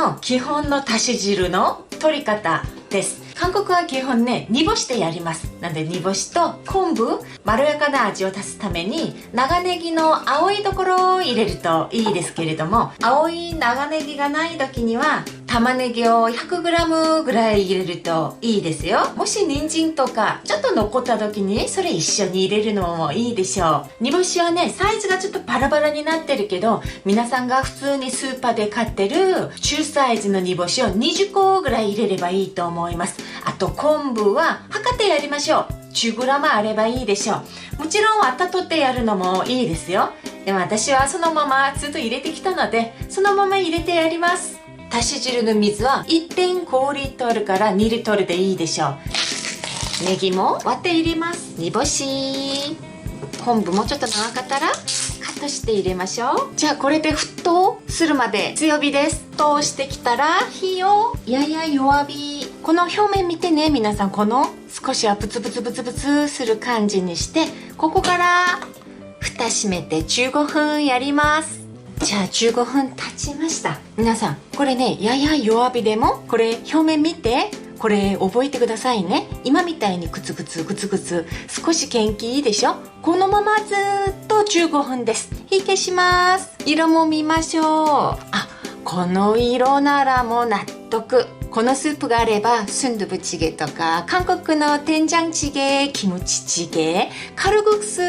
の基本のだし汁の取り方です。韓国は基本ね、煮干しでやります。なんで煮干しと昆布、まろやかな味を足すために長ネギの青いところを入れるといいですけれども、青い長ネギがない時には玉ねぎを 100g ぐらい入れるといいですよ。もし人参とかちょっと残った時にそれ一緒に入れるのもいいでしょう。煮干しはね、サイズがちょっとバラバラになってるけど、皆さんが普通にスーパーで買ってる中サイズの煮干しを20個ぐらい入れればいいと思います。あと昆布は測ってやりましょう。10g あればいいでしょう。もちろん温ってやるのもいいですよ。でも私はそのままずっと入れてきたので、そのまま入れてやります。だし汁の水は 1.5 リットルから2リットルでいいでしょう。ネギも割って入れます。煮干し、昆布もちょっと長かったらカットして入れましょう。じゃあこれで沸騰するまで強火です。沸騰してきたら火をやや弱火。この表面見てね、皆さん、この少しはブツブツブツブツする感じにして、ここから蓋閉めて15分やります。じゃあ15分経ちました。皆さん、これね、やや弱火でも、これ表面見て、これ覚えてくださいね。今みたいにグツグツグツグツ、少し元気いいでしょ。このままずっと15分です。火消します。色も見ましょう。あ、この色ならもう納得。このスープがあれば、スンドゥブチゲとか、韓国の天ジャンチゲ、キムチチゲ、カルグクス、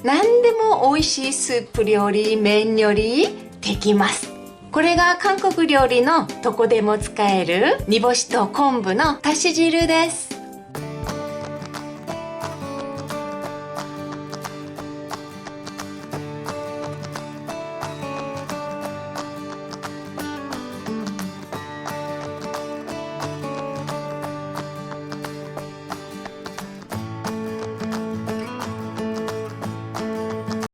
何でも美味しいスープ料理、麺料理できます。これが韓国料理のどこでも使える煮干しと昆布のだし汁です。